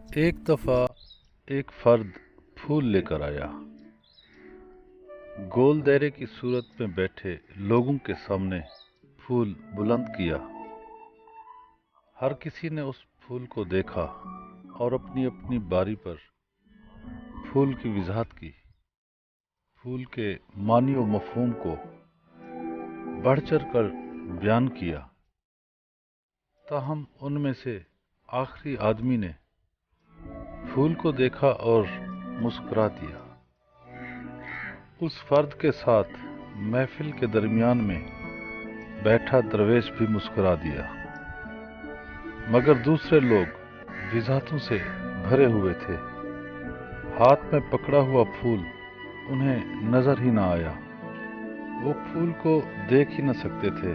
ایک دفعہ ایک فرد پھول لے کر آیا، گول دائرے کی صورت میں بیٹھے لوگوں کے سامنے پھول بلند کیا۔ ہر کسی نے اس پھول کو دیکھا اور اپنی اپنی باری پر پھول کی وضاحت کی، پھول کے معنی و مفہوم کو بڑھ چڑھ کر بیان کیا۔ تاہم ان میں سے آخری آدمی نے پھول کو دیکھا اور مسکرا دیا۔ اس فرد کے ساتھ محفل کے درمیان میں بیٹھا درویش بھی مسکرا دیا، مگر دوسرے لوگ وضاحتوں سے بھرے ہوئے تھے۔ ہاتھ میں پکڑا ہوا پھول انہیں نظر ہی نہ آیا، وہ پھول کو دیکھ ہی نہ سکتے تھے،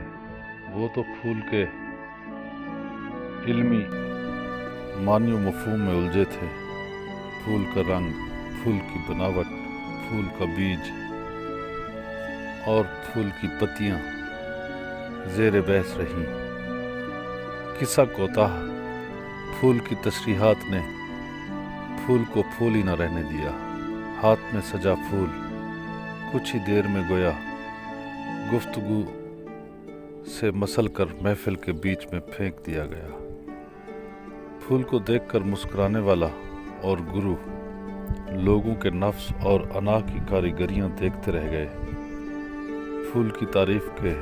وہ تو پھول کے علمی معنی و مفہوم میں الجھے تھے۔ پھول کا رنگ، پھول کی بناوٹ، پھول کا بیج اور پھول کی پتیاں زیر بحث رہیں۔ قصہ کوتاہ، پھول کی تشریحات نے پھول کو پھول ہی نہ رہنے دیا۔ ہاتھ میں سجا پھول کچھ ہی دیر میں گویا گفتگو سے مسل کر محفل کے بیچ میں پھینک دیا گیا۔ پھول کو دیکھ کر مسکرانے والا اور گرو لوگوں کے نفس اور انا کی کاریگریاں دیکھتے رہ گئے۔ پھول کی تعریف کے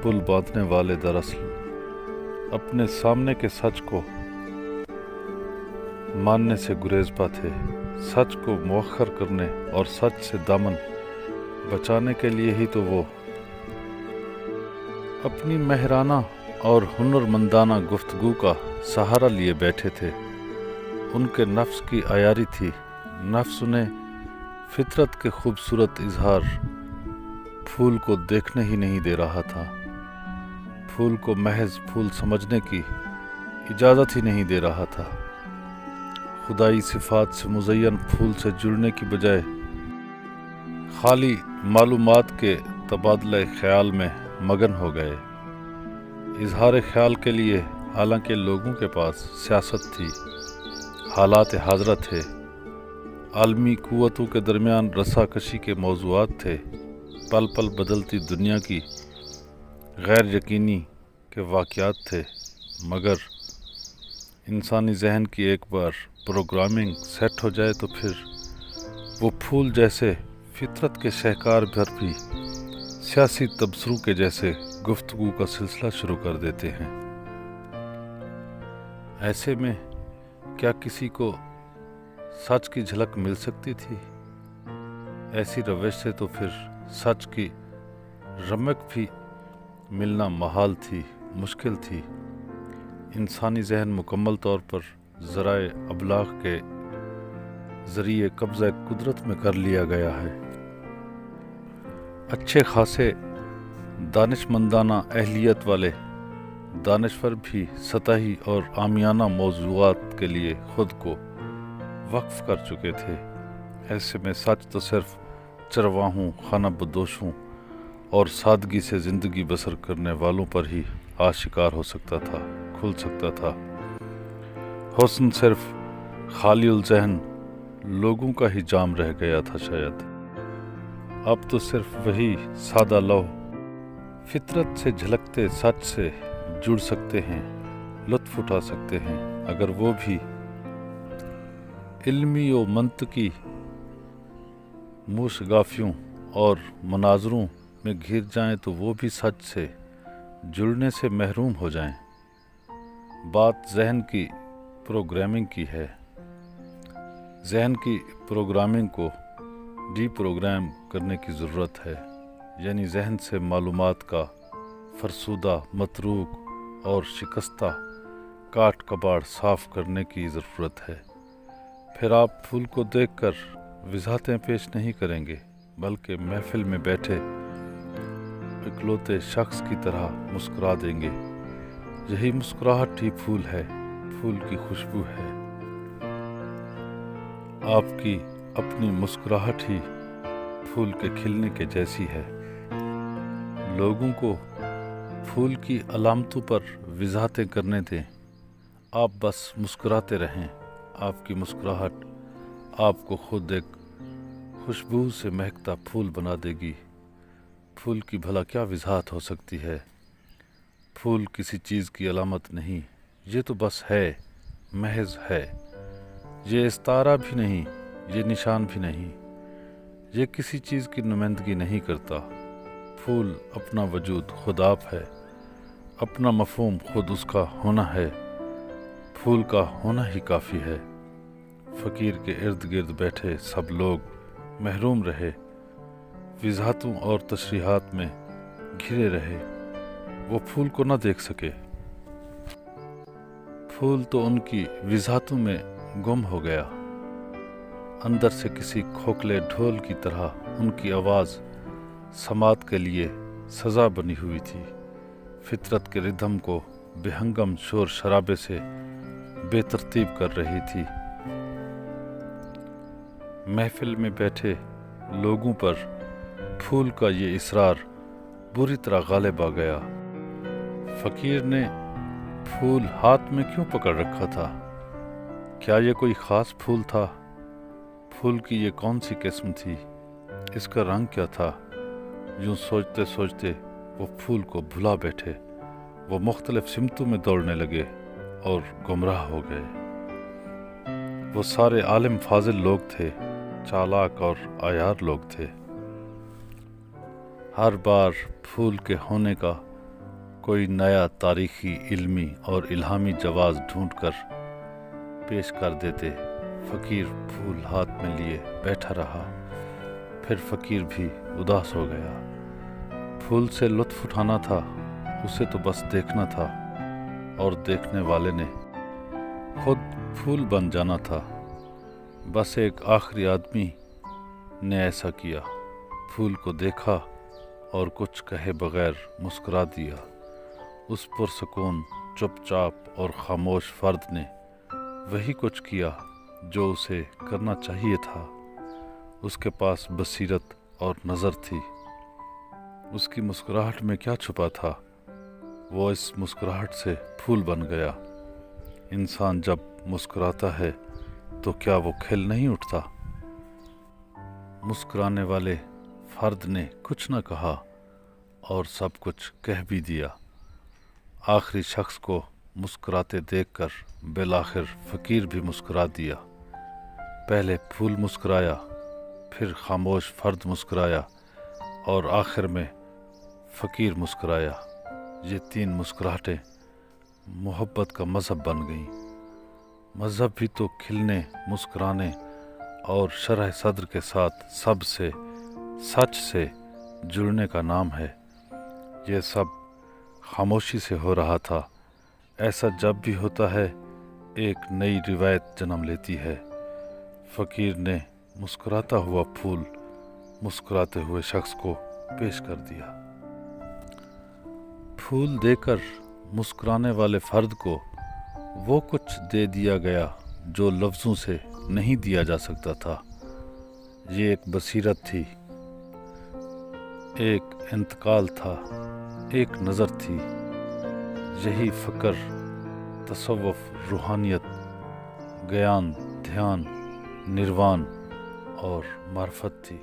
پل باندھنے والے دراصل اپنے سامنے کے سچ کو ماننے سے گریزپا تھے۔ سچ کو مؤخر کرنے اور سچ سے دامن بچانے کے لیے ہی تو وہ اپنی ماہرانہ اور ہنرمندانہ گفتگو کا سہارا لیے بیٹھے تھے۔ ان کے نفس کی عیاری تھی، نفس انہیں فطرت کے خوبصورت اظہار پھول کو دیکھنے ہی نہیں دے رہا تھا، پھول کو محض پھول سمجھنے کی اجازت ہی نہیں دے رہا تھا۔ خدائی صفات سے مزین پھول سے جڑنے کی بجائے خالی معلومات کے تبادلہ خیال میں مگن ہو گئے۔ اظہار خیال کے لیے حالانکہ لوگوں کے پاس سیاست تھی، حالات حاضرہ تھے، عالمی قوتوں کے درمیان رساکشی کے موضوعات تھے، پل پل بدلتی دنیا کی غیر یقینی کے واقعات تھے، مگر انسانی ذہن کی ایک بار پروگرامنگ سیٹ ہو جائے تو پھر وہ پھول جیسے فطرت کے شہکار بھر بھی سیاسی تبصروں کے جیسے گفتگو کا سلسلہ شروع کر دیتے ہیں۔ ایسے میں کیا کسی کو سچ کی جھلک مل سکتی تھی؟ ایسی روش سے تو پھر سچ کی رمق بھی ملنا محال تھی، مشکل تھی۔ انسانی ذہن مکمل طور پر ذرائع ابلاغ کے ذریعے قبضہ قدرت میں کر لیا گیا ہے۔ اچھے خاصے دانشمندانہ اہلیت والے دانشور بھی سطحی اور عامیانہ موضوعات کے لیے خود کو وقف کر چکے تھے۔ ایسے میں سچ تو صرف چرواہوں، خانہ بدوشوں اور سادگی سے زندگی بسر کرنے والوں پر ہی آشکار ہو سکتا تھا، کھل سکتا تھا۔ حسن صرف خالی الذہن لوگوں کا ہی جام رہ گیا تھا شاید۔ اب تو صرف وہی سادہ لوح فطرت سے جھلکتے سچ سے جڑ سکتے ہیں، لطف اٹھا سکتے ہیں، اگر وہ بھی علمی و منطقی موشگافیوں اور مناظروں میں گھر جائیں تو وہ بھی سچ سے جڑنے سے محروم ہو جائیں۔ بات ذہن کی پروگرامنگ کی ہے۔ ذہن کی پروگرامنگ کو ڈی پروگرام کرنے کی ضرورت ہے، یعنی ذہن سے معلومات کا فرسودہ، متروک اور شکستہ کاٹ کباڑ صاف کرنے کی ضرورت ہے۔ پھر آپ پھول کو دیکھ کر وضاحتیں پیش نہیں کریں گے، بلکہ محفل میں بیٹھے اکلوتے شخص کی طرح مسکرا دیں گے۔ یہی مسکراہٹ ہی پھول ہے، پھول کی خوشبو ہے۔ آپ کی اپنی مسکراہٹ ہی پھول کے کھلنے کے جیسی ہے۔ لوگوں کو پھول کی علامتوں پر وضاحتیں کرنے دیں، آپ بس مسکراتے رہیں۔ آپ کی مسکراہٹ آپ کو خود ایک خوشبو سے مہکتا پھول بنا دے گی۔ پھول کی بھلا کیا وضاحت ہو سکتی ہے؟ پھول کسی چیز کی علامت نہیں، یہ تو بس ہے، محض ہے۔ یہ استعارہ بھی نہیں، یہ نشان بھی نہیں، یہ کسی چیز کی نمائندگی نہیں کرتا۔ پھول اپنا وجود خود آپ ہے، اپنا مفہوم خود اس کا ہونا ہے۔ پھول کا ہونا ہی کافی ہے۔ فقیر کے ارد گرد بیٹھے سب لوگ محروم رہے، وضاحتوں اور تشریحات میں گھرے رہے، وہ پھول کو نہ دیکھ سکے۔ پھول تو ان کی وضاحتوں میں گم ہو گیا۔ اندر سے کسی کھوکھلے ڈھول کی طرح ان کی آواز سماعت کے لیے سزا بنی ہوئی تھی، فطرت کے ردھم کو بے ہنگم شور شرابے سے بے ترتیب کر رہی تھی۔ محفل میں بیٹھے لوگوں پر پھول کا یہ اصرار بری طرح غالب آ گیا۔ فقیر نے پھول ہاتھ میں کیوں پکڑ رکھا تھا؟ کیا یہ کوئی خاص پھول تھا؟ پھول کی یہ کون سی قسم تھی؟ اس کا رنگ کیا تھا؟ یوں سوچتے سوچتے وہ پھول کو بھلا بیٹھے۔ وہ مختلف سمتوں میں دوڑنے لگے اور گمراہ ہو گئے۔ وہ سارے عالم فاضل لوگ تھے، چالاک اور عیار لوگ تھے۔ ہر بار پھول کے ہونے کا کوئی نیا تاریخی، علمی اور الہامی جواز ڈھونڈ کر پیش کر دیتے۔ فقیر پھول ہاتھ میں لیے بیٹھا رہا، پھر فقیر بھی اداس ہو گیا۔ پھول سے لطف اٹھانا تھا، اسے تو بس دیکھنا تھا، اور دیکھنے والے نے خود پھول بن جانا تھا۔ بس ایک آخری آدمی نے ایسا کیا، پھول کو دیکھا اور کچھ کہے بغیر مسکرا دیا۔ اس پرسکون، چپ چاپ اور خاموش فرد نے وہی کچھ کیا جو اسے کرنا چاہیے تھا۔ اس کے پاس بصیرت اور نظر تھی۔ اس کی مسکراہٹ میں کیا چھپا تھا؟ وہ اس مسکراہٹ سے پھول بن گیا۔ انسان جب مسکراتا ہے تو کیا وہ کھل نہیں اٹھتا؟ مسکرانے والے فرد نے کچھ نہ کہا اور سب کچھ کہہ بھی دیا۔ آخری شخص کو مسکراتے دیکھ کر بالآخر فقیر بھی مسکرا دیا۔ پہلے پھول مسکرایا، پھر خاموش فرد مسکرایا، اور آخر میں فقیر مسکرایا۔ یہ تین مسکراہٹیں محبت کا مذہب بن گئیں۔ مذہب بھی تو کھلنے، مسکرانے اور شرح صدر کے ساتھ سب سے، سچ سے جڑنے کا نام ہے۔ یہ سب خاموشی سے ہو رہا تھا۔ ایسا جب بھی ہوتا ہے، ایک نئی روایت جنم لیتی ہے۔ فقیر نے مسکراتا ہوا پھول مسکراتے ہوئے شخص کو پیش کر دیا۔ پھول دے کر مسکرانے والے فرد کو وہ کچھ دے دیا گیا جو لفظوں سے نہیں دیا جا سکتا تھا۔ یہ ایک بصیرت تھی، ایک انتقال تھا، ایک نظر تھی۔ یہی فکر، تصوف، روحانیت، گیان، دھیان، نروان اور معرفت تھی۔